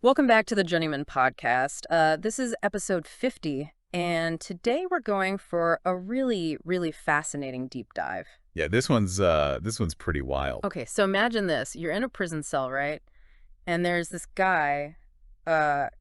Welcome back to the Journeyman podcast. This is episode 50, and today we're going for a really, really fascinating deep dive. Yeah, this one's pretty wild. Okay, so imagine this. You're in a prison cell, right? And there's this guy,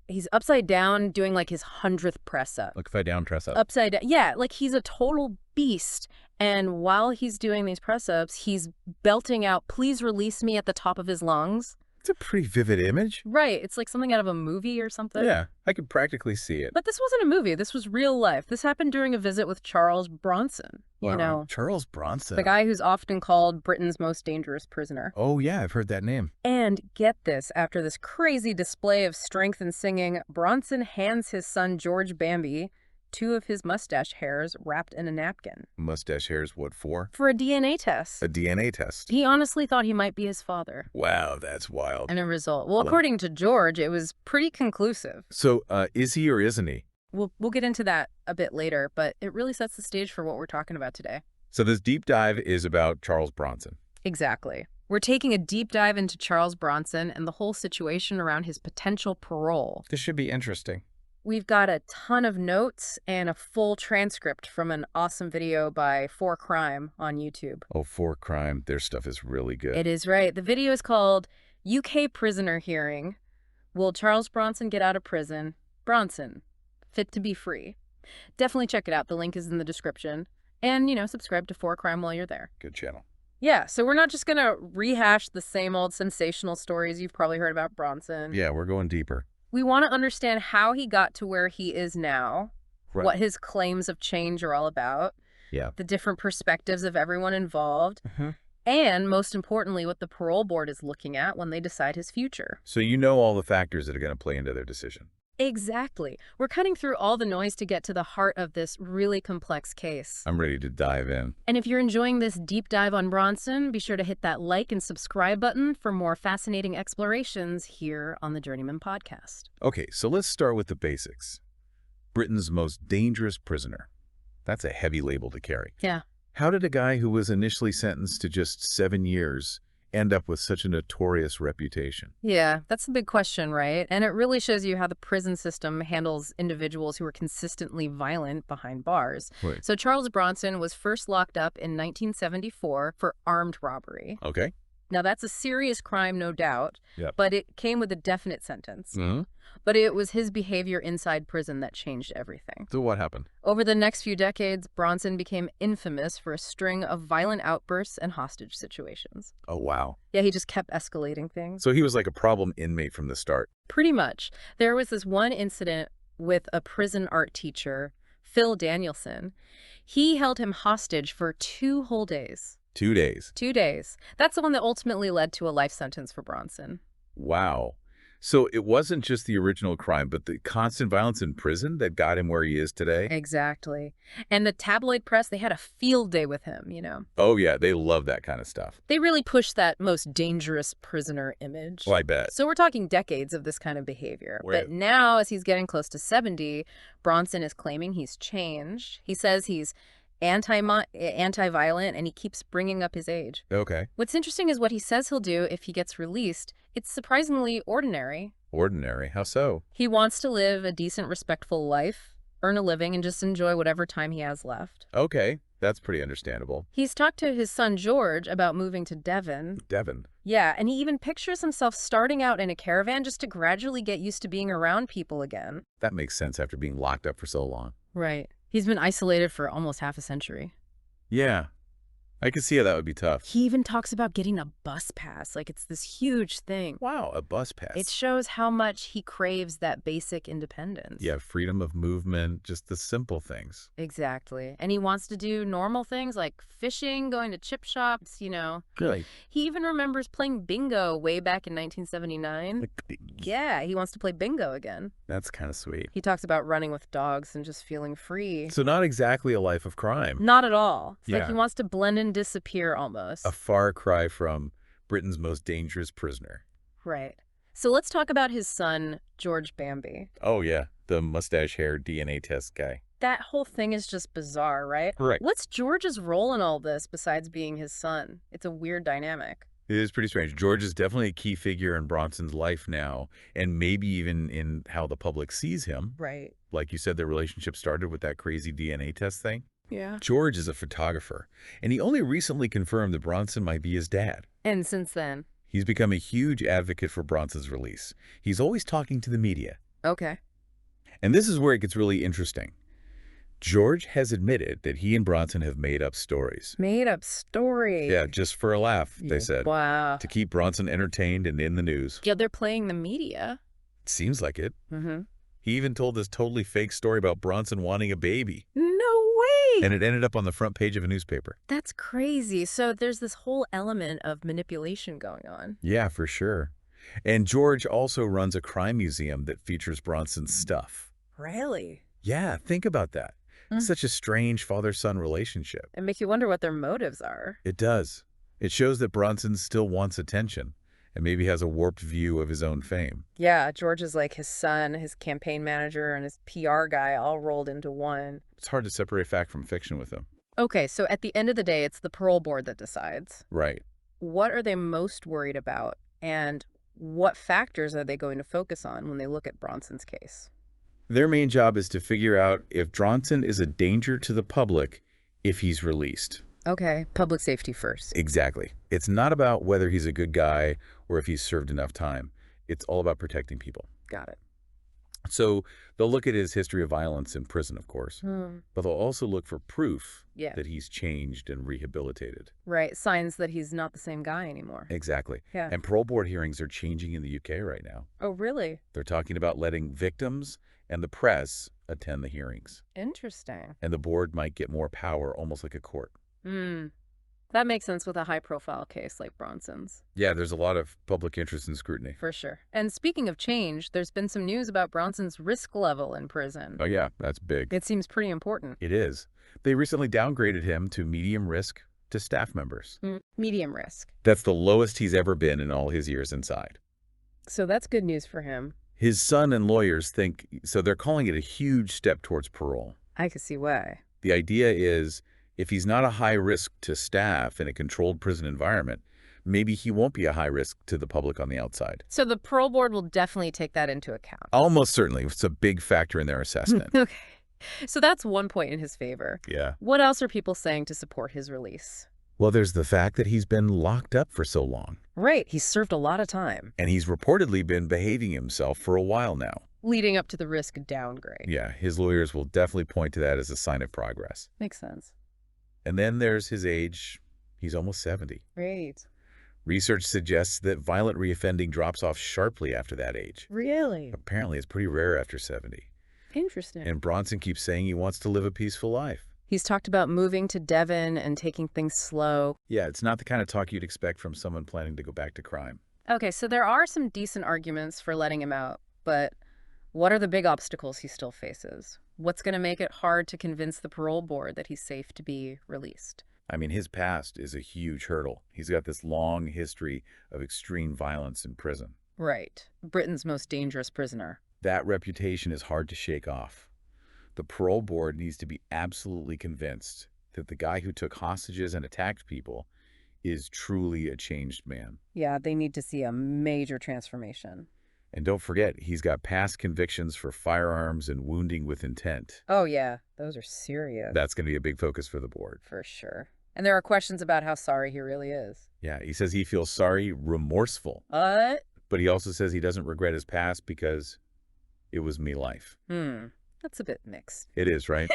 he's upside down doing like his 100th press up. Like if I down dress up. Upside down. Yeah, like he's a total beast. And while he's doing these press ups, he's belting out, "Please release me," at the top of his lungs. It's a pretty vivid image. Right. It's like something out of a movie or something. Yeah, I could practically see it. But this wasn't a movie. This was real life. This happened during a visit with Charles Bronson, you know, Charles Bronson. the guy who's often called Britain's most dangerous prisoner. Oh yeah, I've heard that name. And get this, after this crazy display of strength and singing, Bronson hands his son George Bambi two of his mustache hairs wrapped in a napkin. Mustache hairs, what for? For a DNA test. A DNA test. He honestly thought he might be his father. Wow, that's wild. And a result. Well, according to George, it was pretty conclusive. So, is he or isn't he? We'll get into that a bit later, but it really sets the stage for what we're talking about today. So this deep dive is about Charles Bronson. Exactly. We're taking a deep dive into Charles Bronson and the whole situation around his potential parole. This should be interesting. We've got a ton of notes and a full transcript from an awesome video by For Crime on YouTube. Oh, For Crime, their stuff is really good. It is right. The video is called UK Prisoner Hearing. Will Charles Bronson get out of prison? Bronson, fit to be free. Definitely check it out. The link is in the description. And, subscribe to For Crime while you're there. Good channel. Yeah, so we're not just going to rehash the same old sensational stories you've probably heard about Bronson. Yeah, we're going deeper. We want to understand how he got to where he is now, Right. what his claims of change are all about, Yeah. the different perspectives of everyone involved, and most importantly, what the parole board is looking at when they decide his future. So you know all the factors that are going to play into their decision. Exactly. We're cutting through all the noise to get to the heart of this really complex case. I'm ready to dive in. And if you're enjoying this deep dive on Bronson, be sure to hit that like and subscribe button for more fascinating explorations here on the Journeyman podcast. Okay, so let's start with the basics. Britain's most dangerous prisoner. That's a heavy label to carry. Yeah. How did a guy who was initially sentenced to just 7 years end up with such a notorious reputation? Yeah, that's the big question, right? And it really shows you how the prison system handles individuals who are consistently violent behind bars. Right. So Charles Bronson was first locked up in 1974 for armed robbery. Okay. Now, that's a serious crime, no doubt, Yep. but it came with a definite sentence. But it was his behavior inside prison that changed everything. So what happened? Over the next few decades, Bronson became infamous for a string of violent outbursts and hostage situations. Oh, wow. Yeah, he just kept escalating things. So he was like a problem inmate from the start. Pretty much. There was this one incident with a prison art teacher, Phil Danielson. He held him hostage for 2 whole days. 2 days. 2 days. That's the one that ultimately led to a life sentence for Bronson. Wow. So it wasn't just the original crime, but the constant violence in prison that got him where he is today? Exactly. And the tabloid press, they had a field day with him, Oh, yeah, they love that kind of stuff. They really pushed that most dangerous prisoner image. Well, I bet. So we're talking decades of this kind of behavior. Right. But now, as he's getting close to 70, Bronson is claiming he's changed. He says he's anti-violent, and he keeps bringing up his age. Okay. What's interesting is what he says he'll do if he gets released. It's surprisingly ordinary. Ordinary. How so? He wants to live a decent, respectful life, earn a living, and just enjoy whatever time he has left. Okay. That's pretty understandable. He's talked to his son George about moving to Devon. Devon. Yeah, and he even pictures himself starting out in a caravan just to gradually get used to being around people again. That makes sense after being locked up for so long. Right. He's been isolated for almost half a century. Yeah. I can see how that would be tough. He even talks about getting a bus pass, like it's this huge thing. Wow, a bus pass. It shows how much he craves that basic independence. Yeah, freedom of movement, just the simple things. Exactly. And he wants to do normal things like fishing, going to chip shops, Really? He even remembers playing bingo way back in 1979. Yeah, he wants to play bingo again. That's kind of sweet. He talks about running with dogs and just feeling free. So not exactly a life of crime. Not at all. It's like Yeah. he wants to blend and disappear almost. A far cry from Britain's most dangerous prisoner. Right. So let's talk about his son, George Bambi. Oh, yeah. The mustache hair DNA test guy. That whole thing is just bizarre, right? Right. What's George's role in all this besides being his son? It's a weird dynamic. It is pretty strange. George is definitely a key figure in Bronson's life now, and maybe even in how the public sees him. Right. Like you said, their relationship started with that crazy DNA test thing. Yeah. George is a photographer, and he only recently confirmed that Bronson might be his dad. And since then? He's become a huge advocate for Bronson's release. He's always talking to the media. Okay. And this is where it gets really interesting. George has admitted that he and Bronson have made up stories. Made up story. Yeah, just for a laugh, they said. Wow. To keep Bronson entertained and in the news. Yeah, they're playing the media. It seems like it. Mm-hmm. He even told this totally fake story about Bronson wanting a baby. No way! And it ended up on the front page of a newspaper. That's crazy. So there's this whole element of manipulation going on. Yeah, for sure. And George also runs a crime museum that features Bronson's stuff. Really? Yeah, think about that. Such a strange father-son relationship. It makes you wonder what their motives are. It does. It shows that Bronson still wants attention and maybe has a warped view of his own fame. Yeah, George is like his son, his campaign manager, and his PR guy all rolled into one. It's hard to separate fact from fiction with him. Okay, so at the end of the day, it's the parole board that decides. Right. What are they most worried about, and what factors are they going to focus on when they look at Bronson's case? Their main job is to figure out if Bronson is a danger to the public if he's released. Okay, public safety first. Exactly. It's not about whether he's a good guy or if he's served enough time. It's all about protecting people. Got it. So they'll look at his history of violence in prison, of course, but they'll also look for proof that he's changed and rehabilitated. Right, signs that he's not the same guy anymore. Exactly. Yeah. And parole board hearings are changing in the UK right now. Oh, really? They're talking about letting victims and the press attend the hearings. Interesting. And the board might get more power, almost like a court. That makes sense with a high-profile case like Bronson's. Yeah, there's a lot of public interest and scrutiny. For sure. And speaking of change, there's been some news about Bronson's risk level in prison. Oh yeah, that's big. It seems pretty important. It is. They recently downgraded him to medium risk to staff members. Medium risk. That's the lowest he's ever been in all his years inside. So that's good news for him. His son and lawyers think, so they're calling it a huge step towards parole. I can see why. The idea is, if he's not a high risk to staff in a controlled prison environment, maybe he won't be a high risk to the public on the outside. So the parole board will definitely take that into account. Almost certainly. It's a big factor in their assessment. Okay. So that's one point in his favor. Yeah. What else are people saying to support his release? Well, there's the fact that he's been locked up for so long. Right. He's served a lot of time. And he's reportedly been behaving himself for a while now. Leading up to the risk downgrade. Yeah, his lawyers will definitely point to that as a sign of progress. Makes sense. And then there's his age. He's almost 70. Right. Research suggests that violent reoffending drops off sharply after that age. Really? Apparently, it's pretty rare after 70. Interesting. And Bronson keeps saying he wants to live a peaceful life. He's talked about moving to Devon and taking things slow. Yeah, it's not the kind of talk you'd expect from someone planning to go back to crime. Okay, so there are some decent arguments for letting him out, but what are the big obstacles he still faces? What's going to make it hard to convince the parole board that he's safe to be released? I mean, his past is a huge hurdle. He's got this long history of extreme violence in prison. Right. Britain's most dangerous prisoner. That reputation is hard to shake off. The parole board needs to be absolutely convinced that the guy who took hostages and attacked people is truly a changed man. Yeah, they need to see a major transformation. And don't forget, he's got past convictions for firearms and wounding with intent. Oh, yeah. Those are serious. That's going to be a big focus for the board. For sure. And there are questions about how sorry he really is. Yeah, he says he feels sorry, remorseful. What? But he also says he doesn't regret his past because it was me life. That's a bit mixed. It is, right?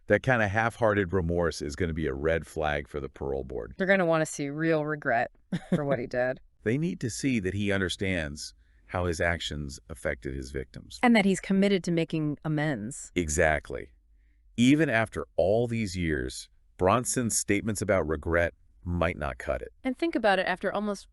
That kind of half-hearted remorse is going to be a red flag for the parole board. They're going to want to see real regret for what he did. They need to see that he understands how his actions affected his victims. And that he's committed to making amends. Exactly. Even after all these years, Bronson's statements about regret might not cut it. And think about it, after almost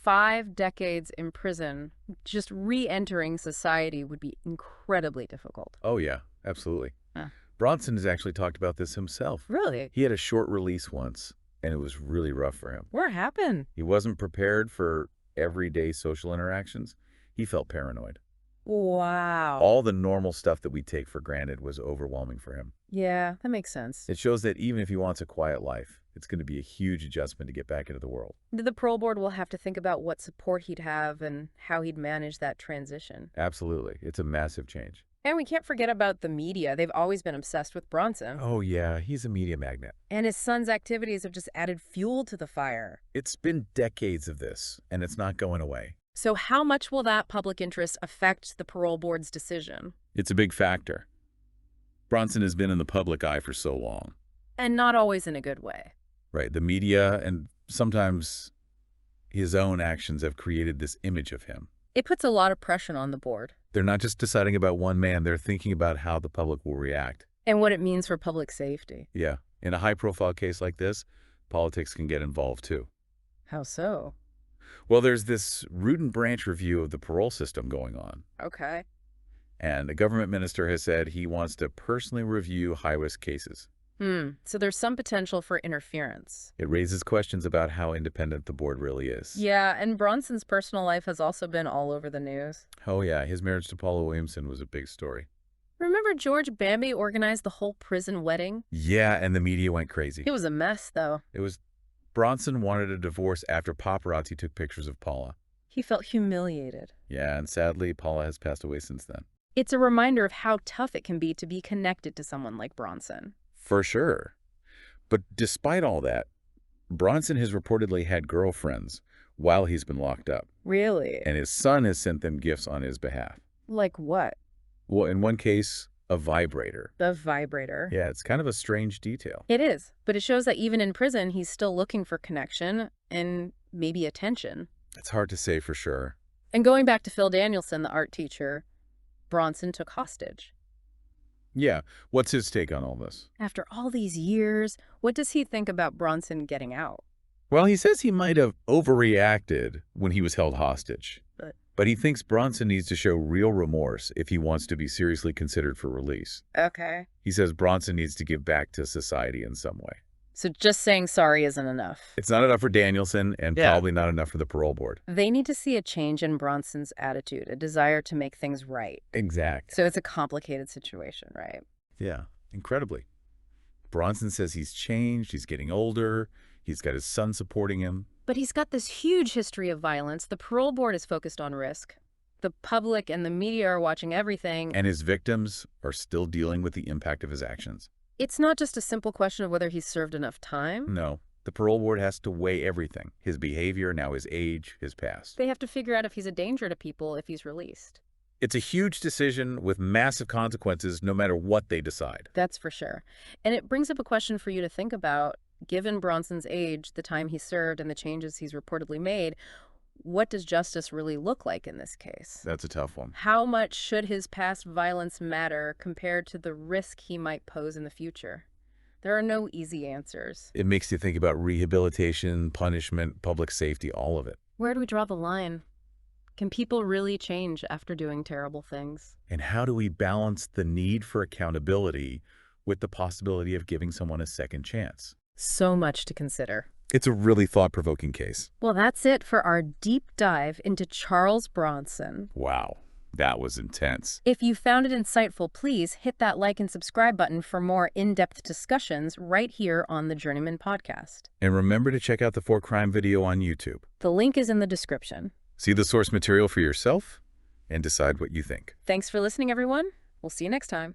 5 decades in prison, just re-entering society would be incredibly difficult. Oh, yeah, absolutely. Huh. Bronson has actually talked about this himself. Really? He had a short release once, and it was really rough for him. What happened? He wasn't prepared for everyday social interactions. He felt paranoid. Wow. All the normal stuff that we take for granted was overwhelming for him. Yeah, that makes sense. It shows that even if he wants a quiet life, It's going to be a huge adjustment to get back into the world. The parole board will have to think about what support he'd have and how he'd manage that transition. Absolutely. It's a massive change. And we can't forget about the media. They've always been obsessed with Bronson. Oh, yeah, he's a media magnet. And his son's activities have just added fuel to the fire. It's been decades of this, and it's not going away. So how much will that public interest affect the parole board's decision? It's a big factor. Bronson has been in the public eye for so long. And not always in a good way. Right. The media and sometimes his own actions have created this image of him. It puts a lot of pressure on the board. They're not just deciding about one man. They're thinking about how the public will react. And what it means for public safety. Yeah. In a high-profile case like this, politics can get involved too. How so? Well, there's this root and branch review of the parole system going on. Okay. And a government minister has said he wants to personally review high-risk cases. So there's some potential for interference. It raises questions about how independent the board really is. Yeah, and Bronson's personal life has also been all over the news. Oh, yeah. His marriage to Paula Williamson was a big story. Remember George Bambi organized the whole prison wedding? Yeah, and the media went crazy. It was a mess, though. Bronson wanted a divorce after paparazzi took pictures of Paula. He felt humiliated. Yeah, and sadly, Paula has passed away since then. It's a reminder of how tough it can be to be connected to someone like Bronson. For sure. But despite all that, Bronson has reportedly had girlfriends while he's been locked up. Really? And his son has sent them gifts on his behalf. Like what? Well, in one case, a vibrator. The vibrator. Yeah, it's kind of a strange detail. It is, but it shows that even in prison, he's still looking for connection and maybe attention. It's hard to say for sure. And going back to Phil Danielson, the art teacher, Bronson took hostage. Yeah, what's his take on all this? After all these years, what does he think about Bronson getting out? Well, he says he might have overreacted when he was held hostage. But he thinks Bronson needs to show real remorse if he wants to be seriously considered for release. Okay. He says Bronson needs to give back to society in some way. So just saying sorry isn't enough. It's not enough for Danielson and probably not enough for the parole board. They need to see a change in Bronson's attitude, a desire to make things right. Exact. So it's a complicated situation, right? Yeah, incredibly. Bronson says he's changed, he's getting older, he's got his son supporting him. But he's got this huge history of violence. The parole board is focused on risk. The public and the media are watching everything. And his victims are still dealing with the impact of his actions. It's not just a simple question of whether he's served enough time. No. The parole board has to weigh everything. His behavior, now his age, his past. They have to figure out if he's a danger to people if he's released. It's a huge decision with massive consequences no matter what they decide. That's for sure. And it brings up a question for you to think about. Given Bronson's age, the time he served, and the changes he's reportedly made, what does justice really look like in this case? That's a tough one. How much should his past violence matter compared to the risk he might pose in the future? There are no easy answers. It makes you think about rehabilitation, punishment, public safety, all of it. Where do we draw the line? Can people really change after doing terrible things? And how do we balance the need for accountability with the possibility of giving someone a second chance? So much to consider. It's a really thought-provoking case. Well, that's it for our deep dive into Charles Bronson. Wow, that was intense. If you found it insightful, please hit that like and subscribe button for more in-depth discussions right here on the Journeyman Podcast. And remember to check out the For Crime video on YouTube. The link is in the description. See the source material for yourself and decide what you think. Thanks for listening, everyone. We'll see you next time.